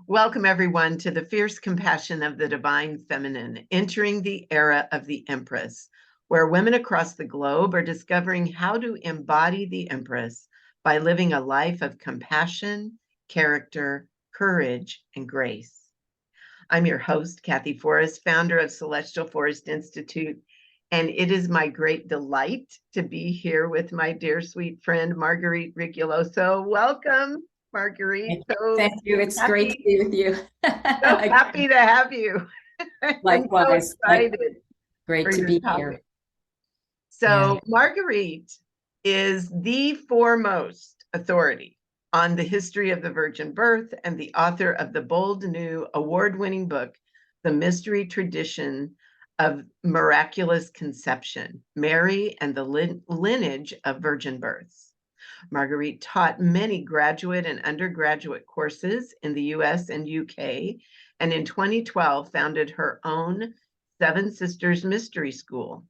Welcome, everyone, to the fierce compassion of the divine feminine, entering the era of the Empress, where women across the globe are discovering how to embody the Empress by living a life of compassion, character, courage, and grace. I'm your host, Kathy Forrest, founder of Celestial Forest Institute, and it is my great delight to be here with my dear sweet friend, Marguerite Rigoglioso. Welcome, Marguerite. Thank you. It's great to be with you. So happy to have you. Likewise. I'm so excited Great for to your be topic. here. So Marguerite is the foremost authority on the history of the virgin birth and the author of the bold new award-winning book, The Mystery Tradition of Miraculous Conception, Mary and the Lineage of Virgin Births. Marguerite taught many graduate and undergraduate courses in the US and UK, and in 2012 founded her own Seven Sisters Mystery School,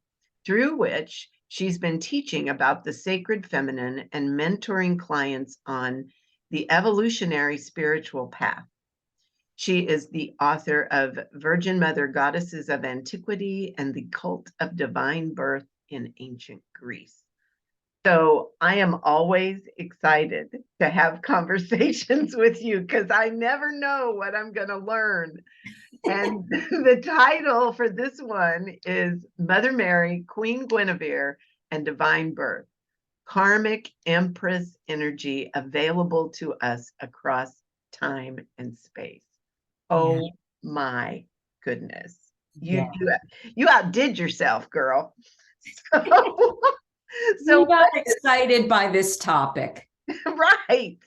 through which she's been teaching about the sacred feminine and mentoring clients on the evolutionary spiritual path. She is the author of Virgin Mother Goddesses of Antiquity and the Cult of Divine Birth in Ancient Greece. So I am always excited to have conversations with you because I never know what I'm going to learn. And the title for this one is Mother Mary, Queen Guinevere, and Divine Birth, Karmic Empress Energy available to us across time and space. Oh my goodness. You outdid yourself, girl. So we got excited by this topic. Right.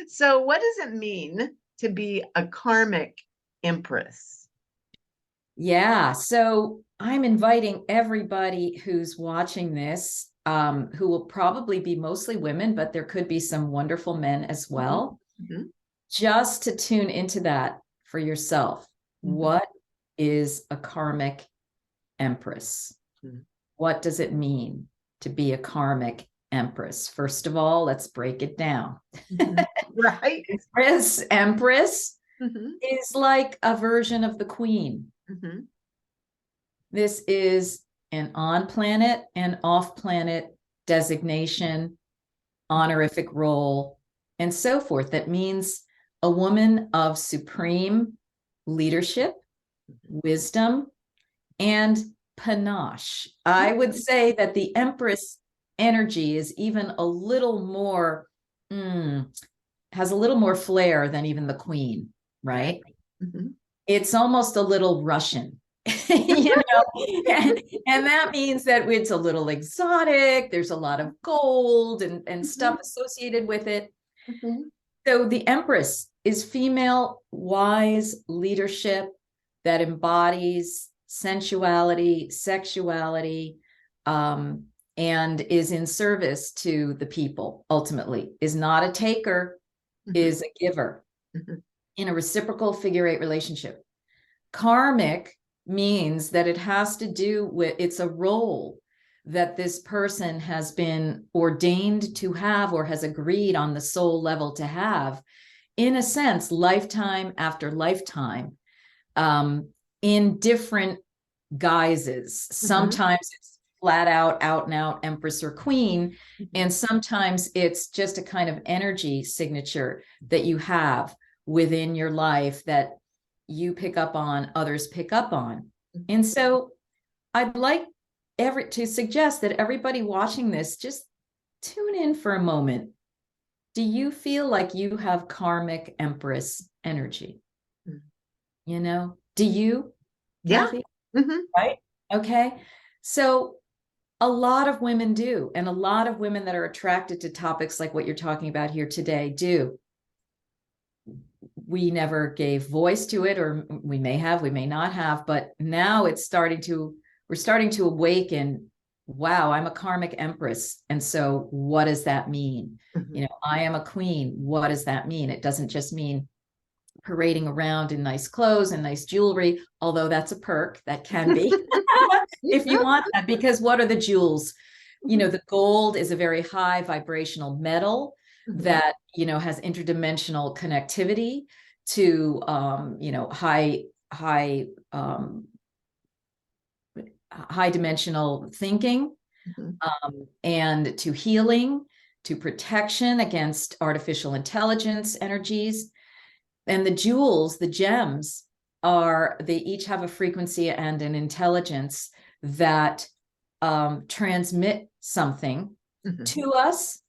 So what does it mean to be a karmic empress? Yeah. So I'm inviting everybody who's watching this, who will probably be mostly women, but there could be some wonderful men as well, just to tune into that for yourself. What is a karmic empress? What does it mean to be a karmic empress? First of all, let's break it down. Right. Empress is like a version of the queen. This is an on-planet and off-planet designation, honorific role, and so forth. That means a woman of supreme leadership, wisdom, and panache. I would say that the Empress energy is even a little more, has a little more flair than even the Queen, right? It's almost a little Russian, you know, and that means that it's a little exotic. There's a lot of gold and stuff associated with it. So the Empress is female, wise leadership that embodies sensuality, sexuality, and is in service to the people, ultimately, is not a taker, is a giver in a reciprocal figure-8 relationship. Karmic means that it has to do with, it's a role that this person has been ordained to have or has agreed on the soul level to have, in a sense, lifetime after lifetime, in different guises. Sometimes it's flat out and out Empress or Queen, and sometimes it's just a kind of energy signature that you have within your life that you pick up on, others pick up on. And so I'd like to suggest that everybody watching this, just tune in for a moment. Do you feel like you have karmic Empress energy? You know, do you? Yeah. Right. Okay. So a lot of women do, and a lot of women that are attracted to topics like what you're talking about here today do. We never gave voice to it, or we may have, we may not have, but now it's we're starting to awaken. Wow, I'm a karmic empress. And so what does that mean? You know, I am a queen. What does that mean? It doesn't just mean parading around in nice clothes and nice jewelry, although that's a perk that can be if you want that, because what are the jewels? You know, the gold is a very high vibrational metal that, you know, has interdimensional connectivity to high dimensional thinking, and to healing, to protection against artificial intelligence energies. And the jewels, the gems, they each have a frequency and an intelligence that transmit something to us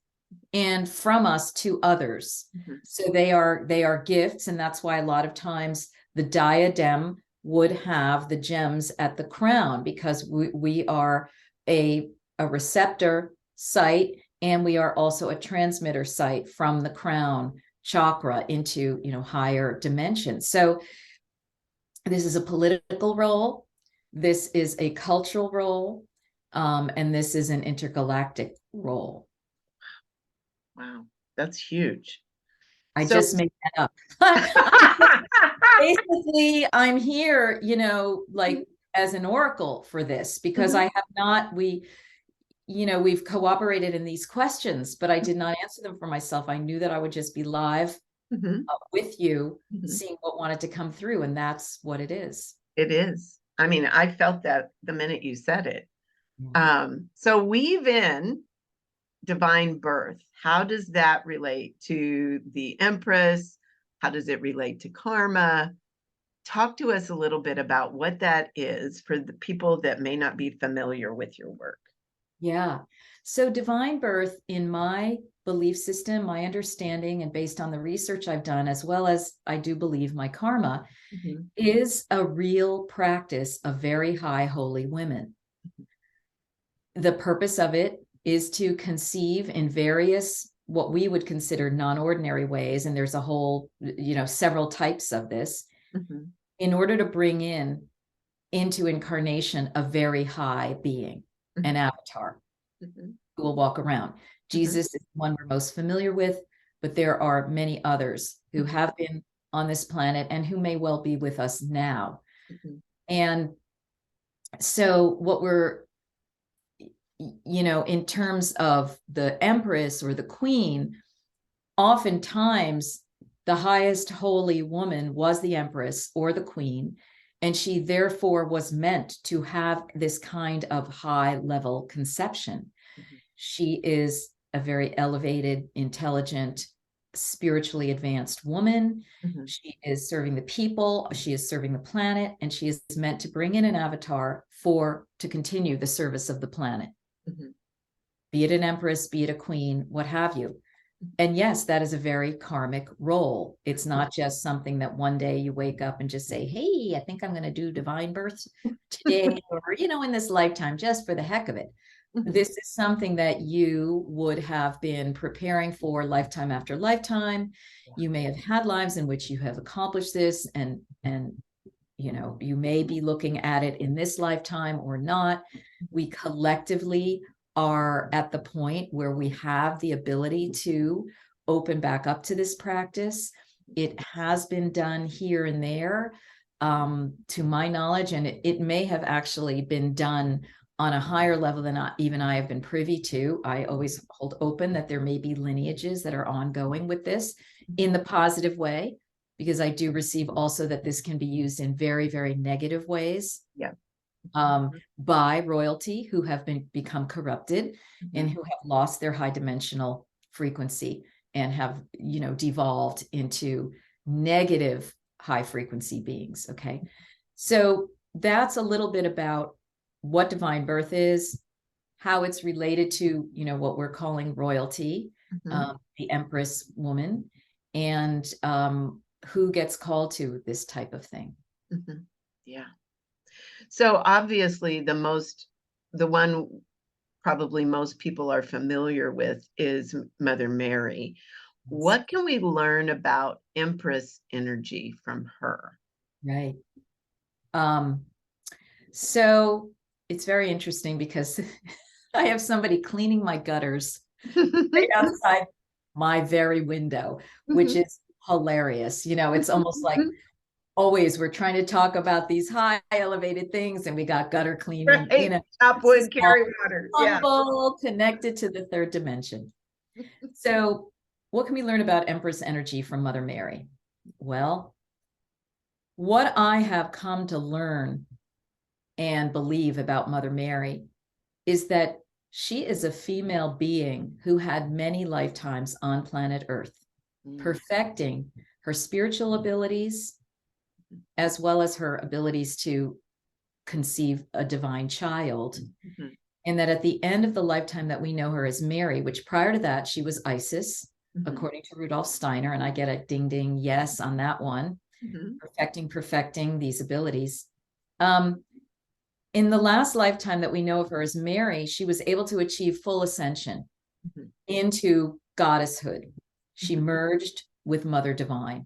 and from us to others. So they are gifts, and that's why a lot of times the diadem would have the gems at the crown, because we are a receptor site, and we are also a transmitter site from the crown chakra into higher dimensions. So this is a political role, this is a cultural role, and this is an intergalactic role. Wow, that's huge. I just made that up. Basically, I'm here, like as an oracle for this, because I have not, we've cooperated in these questions, but I did not answer them for myself. I knew that I would just be live with you, seeing what wanted to come through, and that's what it is. It is. I mean, I felt that the minute you said it. So weave in divine birth. How does that relate to the Empress? How does it relate to karma? Talk to us a little bit about what that is for the people that may not be familiar with your work. Yeah. So divine birth, in my belief system, my understanding, and based on the research I've done, as well as I do believe my karma, is a real practice of very high holy women. The purpose of it is to conceive in various, what we would consider non-ordinary ways, and there's a whole, several types of this, in order to bring into incarnation a very high being, an avatar, who will walk around. Jesus is the one we're most familiar with, but there are many others who have been on this planet and who may well be with us now. And so what we're, in terms of the Empress or the Queen, oftentimes the highest holy woman was the Empress or the Queen, and she therefore was meant to have this kind of high level conception. She is a very elevated, intelligent, spiritually advanced woman. She is serving the people, she is serving the planet, and she is meant to bring in an avatar to continue the service of the planet. Be it an Empress, be it a Queen, what have you. And yes, that is a very karmic role. It's not just something that one day you wake up and just say, hey, I think I'm going to do divine birth today, or, in this lifetime, just for the heck of it. This is something that you would have been preparing for lifetime after lifetime. You may have had lives in which you have accomplished this, and you may be looking at it in this lifetime or not. We collectively are at the point where we have the ability to open back up to this practice. It has been done here and there, to my knowledge, and it may have actually been done on a higher level than even I have been privy to. I always hold open that there may be lineages that are ongoing with this in the positive way, because I do receive also that this can be used in very, very negative ways. By royalty who have become corrupted and who have lost their high dimensional frequency and have, devolved into negative high frequency beings. Okay. So that's a little bit about what divine birth is, how it's related to, what we're calling royalty, the Empress woman, and who gets called to this type of thing. Yeah. So obviously the one probably most people are familiar with is Mother Mary. What can we learn about Empress energy from her? Right. So it's very interesting because I have somebody cleaning my gutters right outside my very window, which is hilarious. It's almost like always we're trying to talk about these high elevated things, and we got gutter cleaning, Top wood, carry water, humble, connected to the third dimension. So what can we learn about Empress energy from Mother Mary? Well, what I have come to learn and believe about Mother Mary is that she is a female being who had many lifetimes on planet Earth, perfecting her spiritual abilities as well as her abilities to conceive a divine child. And that at the end of the lifetime that we know her as Mary, which prior to that, she was Isis, according to Rudolf Steiner, and I get a ding, ding, yes on that one, perfecting these abilities. In the last lifetime that we know of her as Mary, she was able to achieve full ascension into goddesshood. She merged with Mother Divine.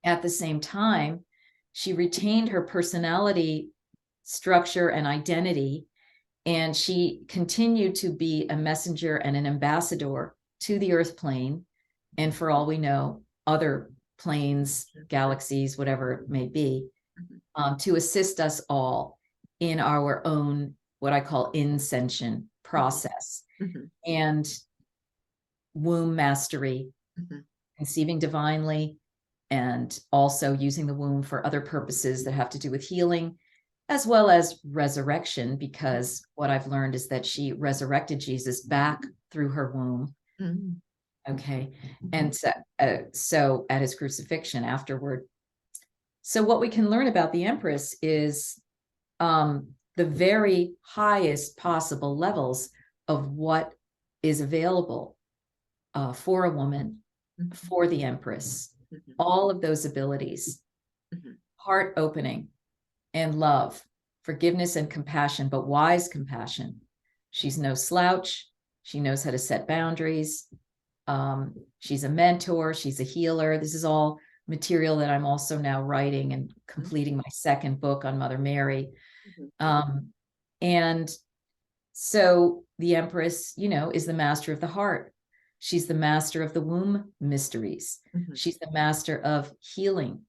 At the same time, she retained her personality, structure, and identity, and she continued to be a messenger and an ambassador to the Earth plane, and for all we know, other planes, galaxies, whatever it may be, to assist us all in our own, what I call ascension process, and womb mastery, conceiving divinely, and also using the womb for other purposes that have to do with healing, as well as resurrection, because what I've learned is that she resurrected Jesus back through her womb. Okay. And so at his crucifixion afterward. So what we can learn about the Empress is the very highest possible levels of what is available for a woman, for the Empress. All of those abilities, heart opening and love, forgiveness and compassion, but wise compassion. She's no slouch. She knows how to set boundaries. She's a mentor. She's a healer. This is all material that I'm also now writing and completing my second book on Mother Mary. And so the Empress, is the master of the heart. She's the master of the womb mysteries. She's the master of healing.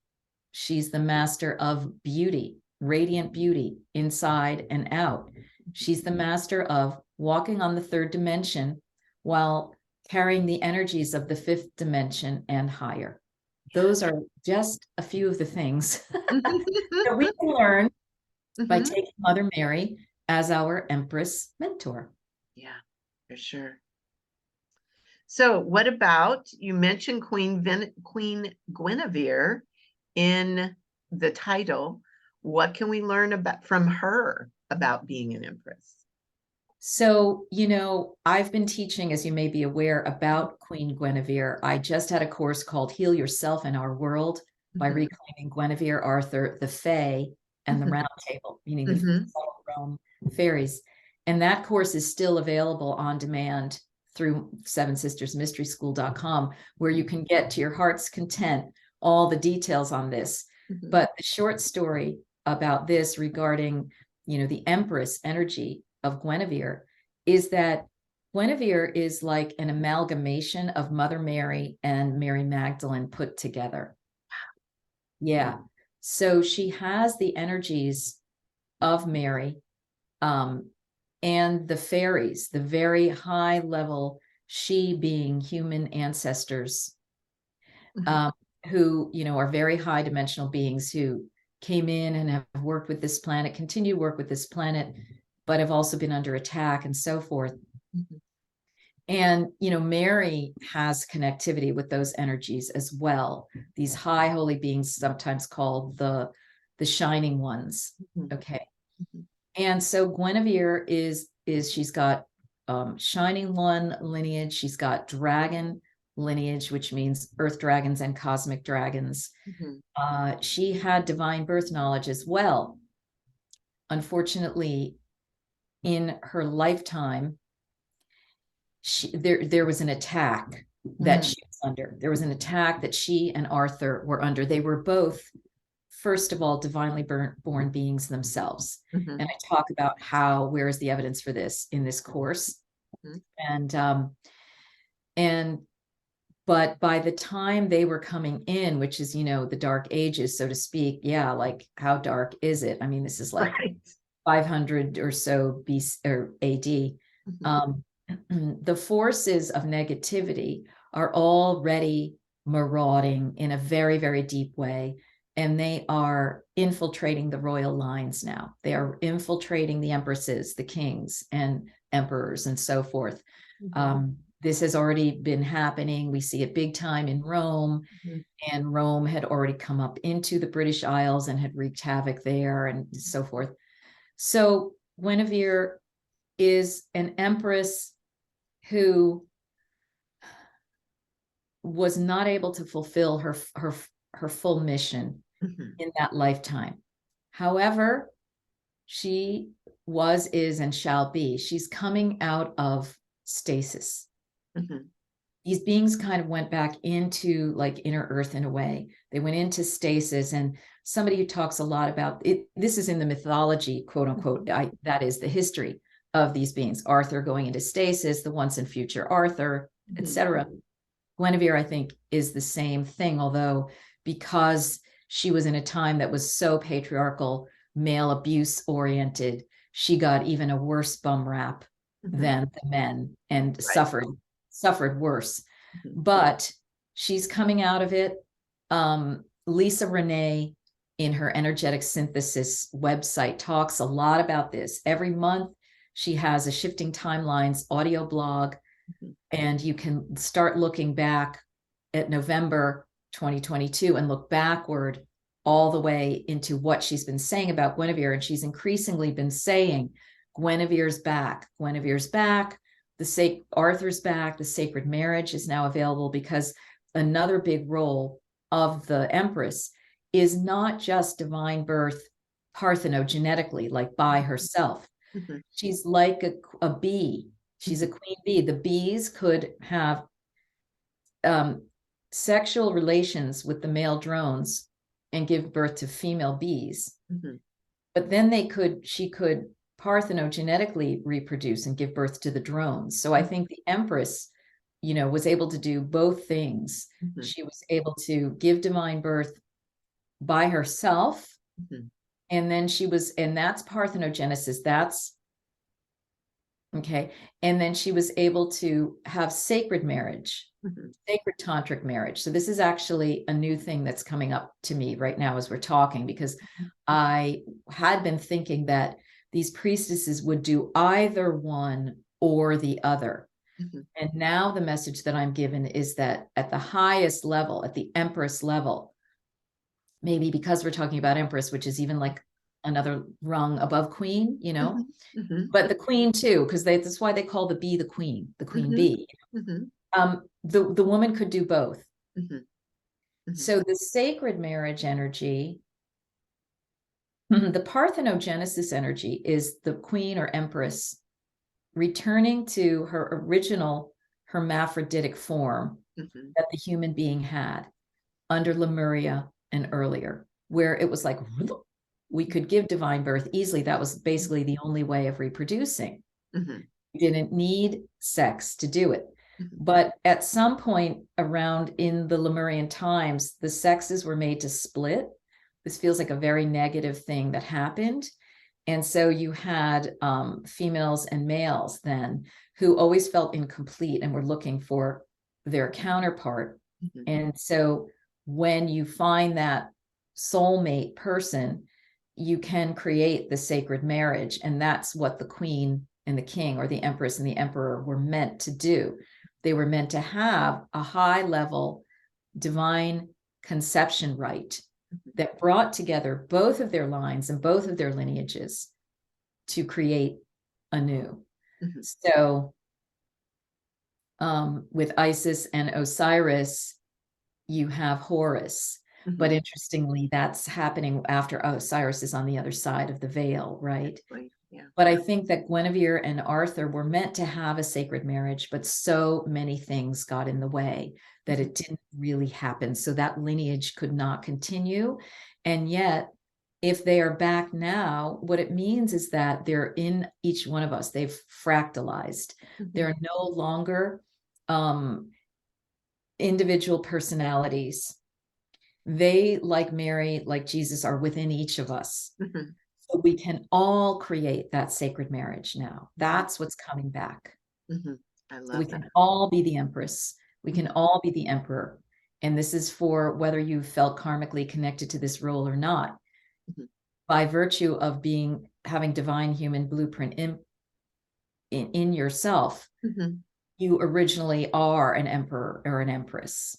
She's the master of beauty, radiant beauty, inside and out. She's the master of walking on the third dimension while carrying the energies of the fifth dimension and higher. Those are just a few of the things that we can learn by taking Mother Mary as our Empress mentor. Yeah, for sure. So what about, you mentioned Queen Guinevere in the title. What can we learn from her about being an Empress? So, I've been teaching, as you may be aware, about Queen Guinevere. I just had a course called Heal Yourself in Our World by reclaiming Guinevere Arthur, the Fae, and the Round Table, meaning the subtle realm fairies. And that course is still available on demand through sevensistersmysteryschool.com, where you can get to your heart's content all the details on this. But the short story about this regarding, the Empress energy of Guinevere is that Guinevere is like an amalgamation of Mother Mary and Mary Magdalene put together. Yeah. So she has the energies of Mary, and the fairies, the very high level, she being human ancestors, who, are very high dimensional beings who came in and have worked with this planet, continue to work with this planet, but have also been under attack and so forth. And, Mary has connectivity with those energies as well. These high holy beings, sometimes called the shining ones. Okay. And so Guinevere is she's got shining one lineage. She's got dragon lineage, which means earth dragons and cosmic dragons. She had divine birth knowledge as well. Unfortunately, in her lifetime, there was an attack that she was under. There was an attack that she and Arthur were under. They were both, first of all, divinely born beings themselves. And I talk about where is the evidence for this in this course. But by the time they were coming in, which is, the dark ages, so to speak. Yeah. Like, how dark is it? I mean, this is like 500 or so BC or AD. The forces of negativity are already marauding in a very, very deep way. and they are infiltrating the royal lines now. They are infiltrating the empresses, the kings and emperors and so forth. This has already been happening. We see it big time in Rome, and Rome had already come up into the British Isles and had wreaked havoc there and so forth. So Guinevere is an empress who was not able to fulfill her full mission in that lifetime. However, she was, is, and shall be. She's coming out of stasis. These beings kind of went back into like inner earth in a way. They went into stasis, and somebody who talks a lot about it, this is in the mythology, quote unquote, that is the history of these beings. Arthur going into stasis, the once and future Arthur, etc. Guinevere, I think, is the same thing, although because she was in a time that was so patriarchal, male abuse oriented, she got even a worse bum rap than the men, and suffered worse. But she's coming out of it. Lisa Renee, in her energetic synthesis website, talks a lot about this. Every month she has a Shifting Timelines audio blog, and you can start looking back at November 2022 and look backward all the way into what she's been saying about Guinevere. And she's increasingly been saying, Guinevere's back, Guinevere's back, Arthur's back, the sacred marriage is now available, because another big role of the Empress is not just divine birth parthenogenetically, like by herself. She's like a bee. She's a queen bee. The bees could have sexual relations with the male drones and give birth to female bees. But then she could parthenogenetically reproduce and give birth to the drones. So I think the Empress, was able to do both things. She was able to give divine birth by herself, and then and that's parthenogenesis. That's okay. And then she was able to have sacred marriage, sacred tantric marriage. So this is actually a new thing that's coming up to me right now as we're talking, because I had been thinking that these priestesses would do either one or the other. And now the message that I'm given is that at the highest level, at the Empress level, maybe because we're talking about Empress, which is even like another rung above queen, but the queen too, because that's why they call the bee the queen bee. The woman could do both. So the sacred marriage energy, the parthenogenesis energy, is the queen or Empress returning to her original hermaphroditic form that the human being had under Lemuria and earlier, where it was like we could give divine birth easily. That was basically the only way of reproducing. You didn't need sex to do it. But at some point around in the Lemurian times, the sexes were made to split. This feels like a very negative thing that happened. And so you had females and males then who always felt incomplete and were looking for their counterpart. And so when you find that soulmate person, you can create the sacred marriage. And that's what the queen and the king, or the Empress and the emperor, were meant to do. They were meant to have a high level divine conception rite that brought together both of their lines and both of their lineages to create anew. So with Isis and Osiris, you have Horus. But interestingly, that's happening after Osiris is on the other side of the veil, right? But I think that Guinevere and Arthur were meant to have a sacred marriage, but so many things got in the way that it didn't really happen. So that lineage could not continue. And yet, if they are back now, what it means is that they're in each one of us. They've fractalized. They're no longer individual personalities. They, like Mary, like Jesus, are within each of us. So we can all create that sacred marriage now. That's what's coming back. I love so we can all be the Empress. We can all be the Emperor. and this is for whether you felt karmically connected to this role or not, by virtue of having divine human blueprint in yourself, you originally are an emperor or an empress.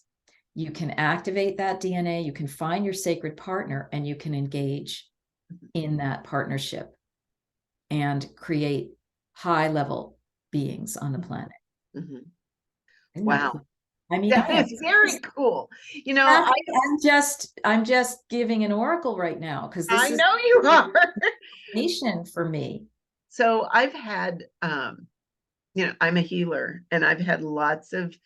You can activate that DNA, you can find your sacred partner, and you can engage in that partnership and create high-level beings on the planet. Wow. Cool? I mean, that is very cool. You know, I'm just giving an oracle right now because this I know you are. nation for me. So I've had, you know, I'm a healer, and I've had lots of,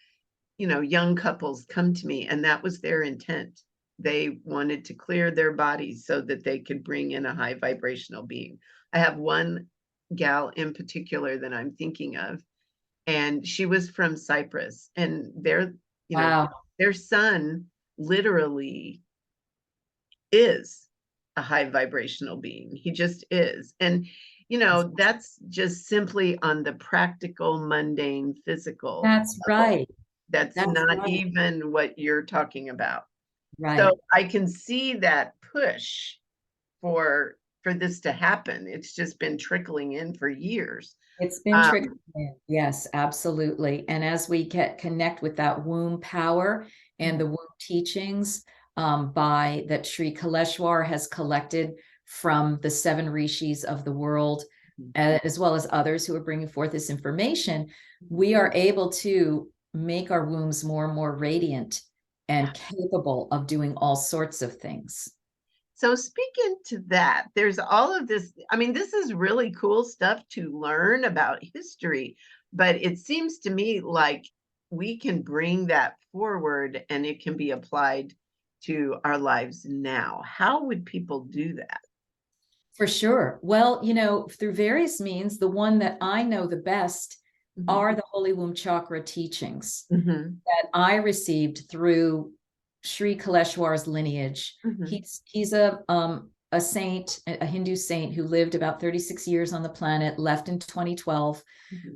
you know, young couples come to me, and that was their intent. They wanted to clear their bodies so that they could bring in a high vibrational being. I have one gal in particular that I'm thinking of, and she was from Cyprus, and their, you know, their son literally is a high vibrational being. He just is. And, you know, that's just simply on the practical, mundane, physical That's level. right. That's not even what you're talking about. Right. So I can see that push for this to happen. It's just been trickling in for years. It's been trickling in. Yes, absolutely. And as we connect with that womb power and the womb teachings that Sri Kaleshwar has collected from the 7 rishis of the world, as well as others who are bringing forth this information, we are able to make our wombs more and more radiant and capable of doing all sorts of things. So speaking to that, there's all of this. I mean, this is really cool stuff to learn about history, but it seems to me like we can bring that forward and it can be applied to our lives now. How would people do that? For sure. Well, you know, through various means, the one that I know the best are the Holy Womb Chakra teachings that I received through Sri Kaleshwar's lineage. He's a saint, a Hindu saint who lived about 36 years on the planet, left in 2012,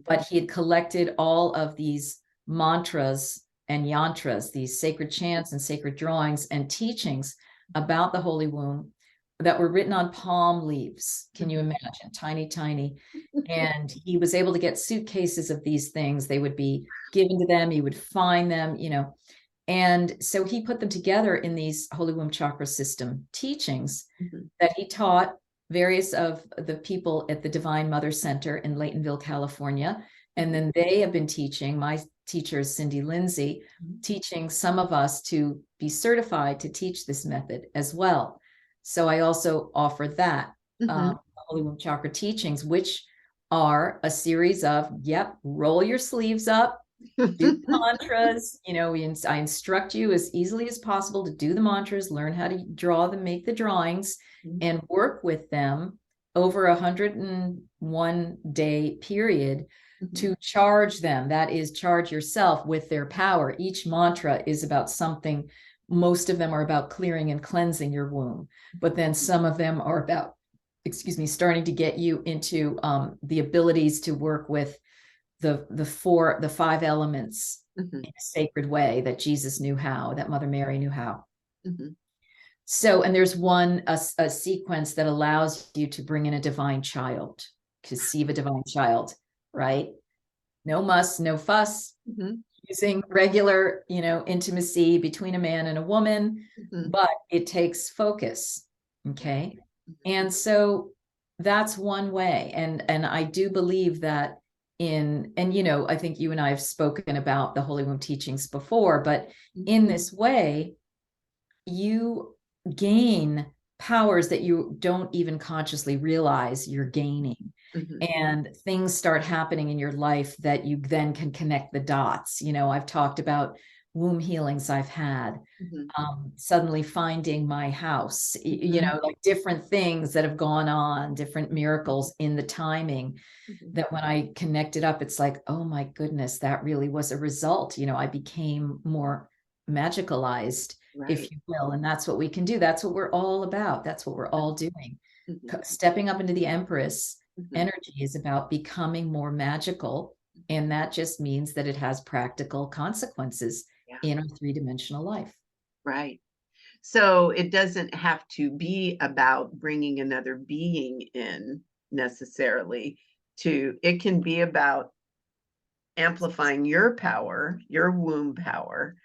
but he had collected all of these mantras and yantras, these sacred chants and sacred drawings and teachings about the Holy Womb that were written on palm leaves. Can you imagine? Tiny, tiny. And he was able to get suitcases of these things. They would be given to them. He would find them, you know. And so he put them together in these Holy Womb Chakra System teachings that he taught various of the people at the Divine Mother Center in Laytonville, California. And then they have been teaching, my teacher is Cindy Lindsay, teaching some of us to be certified to teach this method as well. So I also offer that, Holy Womb Chakra teachings, which are a series of, roll your sleeves up, do mantras. You know, I instruct you as easily as possible to do the mantras, learn how to draw them, make the drawings, and work with them over 101-day period to charge them. That is, charge yourself with their power. Each mantra is about something. Most of them are about clearing and cleansing your womb, but then some of them are about, starting to get you into the abilities to work with the 5 elements in a sacred way that Jesus knew how, that Mother Mary knew how. So, and there's a sequence that allows you to bring in a divine child, conceive a divine child, right? No muss, no fuss, using regular, intimacy between a man and a woman, but it takes focus. Okay. And so that's one way. And I do believe that I think you and I have spoken about the Holy Womb teachings before, but in this way, you gain powers that you don't even consciously realize you're gaining. And things start happening in your life that you then can connect the dots. I've talked about womb healings I've had, suddenly finding my house, like different things that have gone on, different miracles in the timing that when I connect it up, it's like, oh my goodness, that really was a result. I became more magicalized, if you will. And that's what we can do. That's what we're all about. That's what we're all doing. Stepping up into the Empress energy is about becoming more magical. And that just means that it has practical consequences in our three-dimensional life. Right. So it doesn't have to be about bringing another being in necessarily. It can be about amplifying your power, your womb power,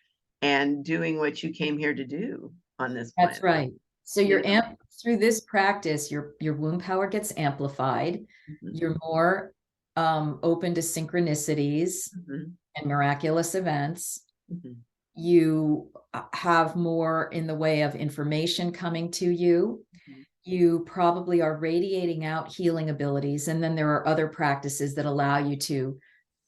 and doing what you came here to do on this That's planet. right. So You know? through this practice, your womb power gets amplified. You're more open to synchronicities and miraculous events. You have more in the way of information coming to you. You probably are radiating out healing abilities. And then there are other practices that allow you to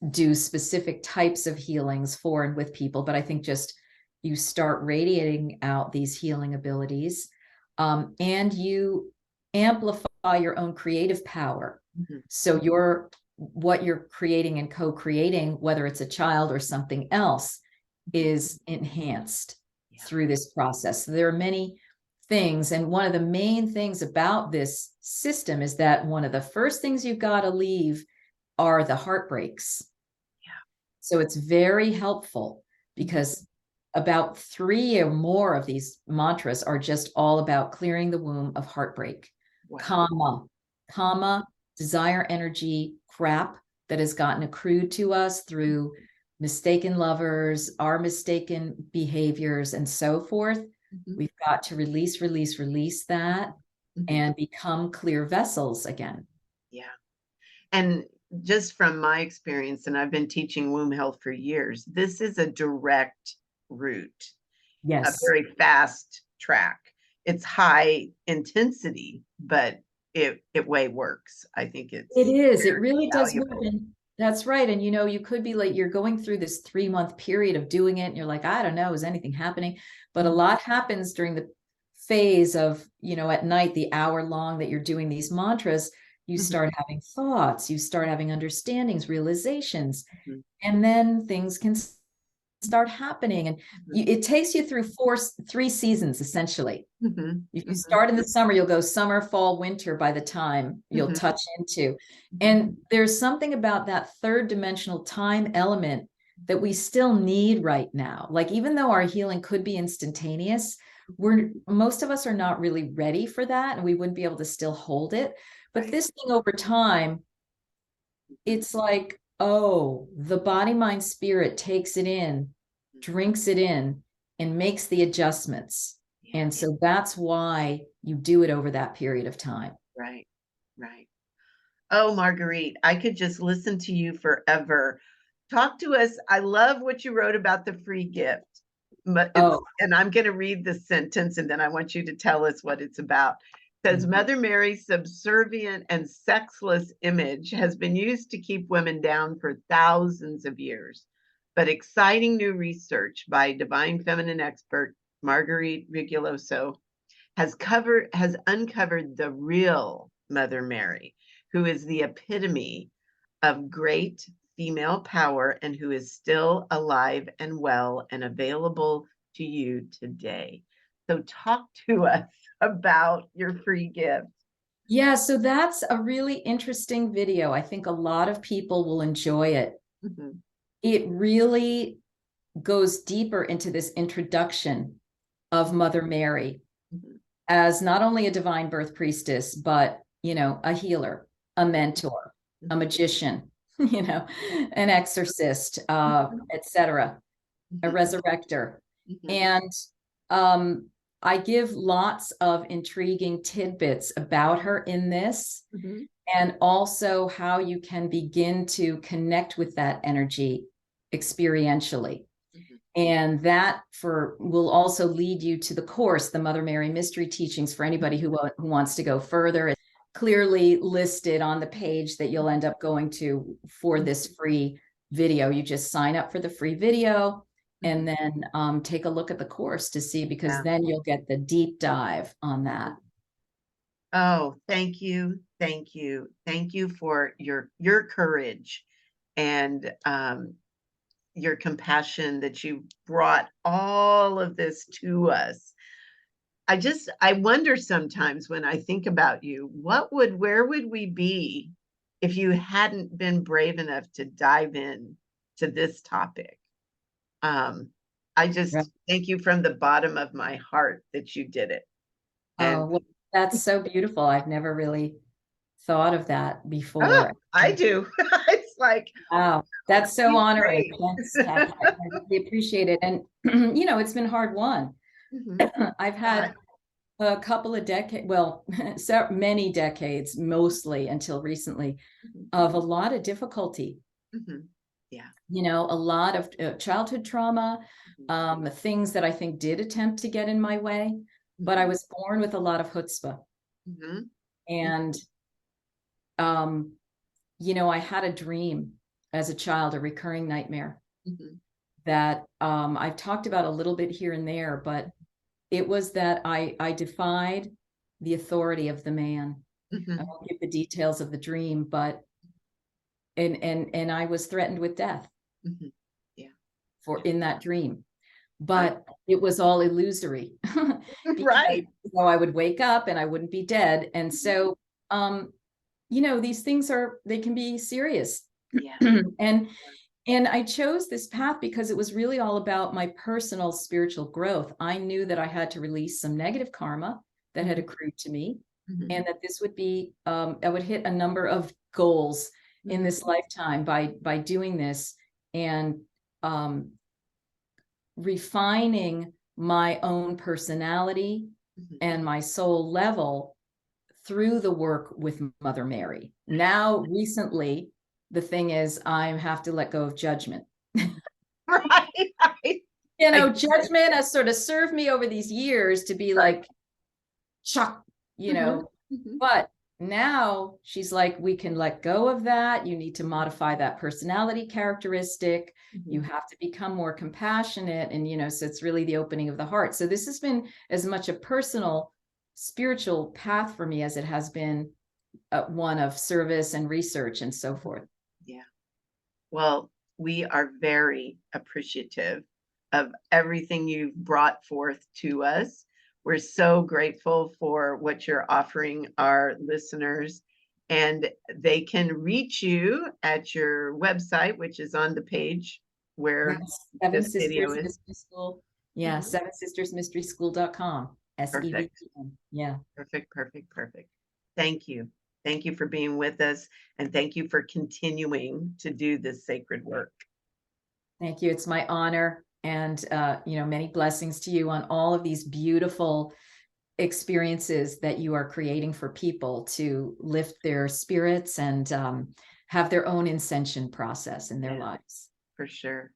do specific types of healings for and with people. But I think just you start radiating out these healing abilities, and you amplify your own creative power. So what you're creating and co-creating, whether it's a child or something else, is enhanced through this process. So there are many things. And one of the main things about this system is that one of the first things you've got to leave are the heartbreaks. So it's very helpful because about 3 or more of these mantras are just all about clearing the womb of heartbreak, comma, desire energy crap that has gotten accrued to us through mistaken lovers, our mistaken behaviors, and so forth. We've got to release that and become clear vessels again. Yeah. And just from my experience, and I've been teaching womb health for years, this is a direct route. Yes. A very fast track. It's high intensity, but it way works. I think it is. It really does work. And that's right. And you could be like, you're going through this 3-month period of doing it, and you're like, I don't know, is anything happening? But a lot happens during the phase of, at night, the hour long that you're doing these mantras. You start having thoughts, you start having understandings, realizations, and then things can start happening. And it takes you through 3 seasons, essentially. If you start in the summer, you'll go summer, fall, winter by the time you'll touch into. And there's something about that third dimensional time element that we still need right now. Like, even though our healing could be instantaneous, most of us are not really ready for that, and we wouldn't be able to still hold it. But this thing over time, it's like, oh, the body, mind, spirit takes it in, drinks it in, and makes the adjustments. And so that's why you do it over that period of time. Right. Oh, Marguerite, I could just listen to you forever. Talk to us. I love what you wrote about the free gift. And I'm going to read the sentence, and then I want you to tell us what it's about. It says, Mother Mary's subservient and sexless image has been used to keep women down for thousands of years. But exciting new research by divine feminine expert Marguerite Rigoglioso has uncovered the real Mother Mary, who is the epitome of great female power and who is still alive and well and available to you today. So talk to us about your free gift. Yeah, so that's a really interesting video. I think a lot of people will enjoy it. It really goes deeper into this introduction of Mother Mary as not only a divine birth priestess, but, a healer, a mentor, a magician, an exorcist, etc., a resurrector. And I give lots of intriguing tidbits about her in this, and also how you can begin to connect with that energy experientially. And that will also lead you to the course, the Mother Mary Mystery Teachings, for anybody who wants to go further. It's clearly listed on the page that you'll end up going to for this free video. You just sign up for the free video and then take a look at the course to see, because then you'll get the deep dive on that. Oh, thank you. Thank you. Thank you for your courage and your compassion that you brought all of this to us. I wonder sometimes when I think about you, where would we be if you hadn't been brave enough to dive in to this topic? I just Right. thank you from the bottom of my heart that you did it. And Oh, well, that's so beautiful. I've never really thought of that oh, before. I do. It's like, Wow, that's so he's honoring. great. Thanks, Kathy. I really appreciate it. And, it's been hard won. Mhm. I've had a couple of decades, well, so many decades, mostly until recently, Mhm. of a lot of difficulty. Mhm. Yeah. A lot of childhood trauma, Mhm. things that I think did attempt to get in my way, but I Mhm. was born with a lot of chutzpah. Mhm. And, um, I had a dream as a child, a recurring nightmare Mhm. that I've talked about a little bit here and there, but it was that I defied the authority of the man. I Mhm. won't give the details of the dream, but and I was threatened with death Mhm. Yeah. for in that dream. Right. But it was all illusory because Right. I would wake up and I wouldn't be dead. And Mhm. so these things they can be serious. Yeah. and And I chose this path because it was really all about my personal spiritual growth. I knew that I had to release some negative karma that had Mhm. accrued to me, Mhm. and that this would be, I would hit a number of goals in Mhm. this lifetime by doing this and um, refining my own personality Mhm. and my soul level through the work with Mother Mary. Now, recently, the thing is, I have to let go of judgment. Right. Right. Judgment has sort of served me over these years to be Right. like, chuck, Mhm. Mhm. but now she's like, we can let go of that. You need to modify that personality characteristic. You Mhm. have to become more compassionate. And, so it's really the opening of the heart. So this has been as much a personal, spiritual path for me as it has been one of service and research and so forth. Yeah. Well, we are very appreciative of everything you've brought forth to us. We're so grateful for what you're offering our listeners, and they can reach you at your website, which is on the page where Yes, Seven this video Sisters is. Mystery School. Yeah, Mhm. sevensistersmysteryschool.com. Perfect. SEVTM. Yeah. Perfect, perfect, perfect. Thank you. Thank you for being with us, and thank you for continuing to do this sacred work. Thank you. It's my honor. And, many blessings to you on all of these beautiful experiences that you are creating for people to lift their spirits and have their own ascension process in their Yeah, lives. for sure.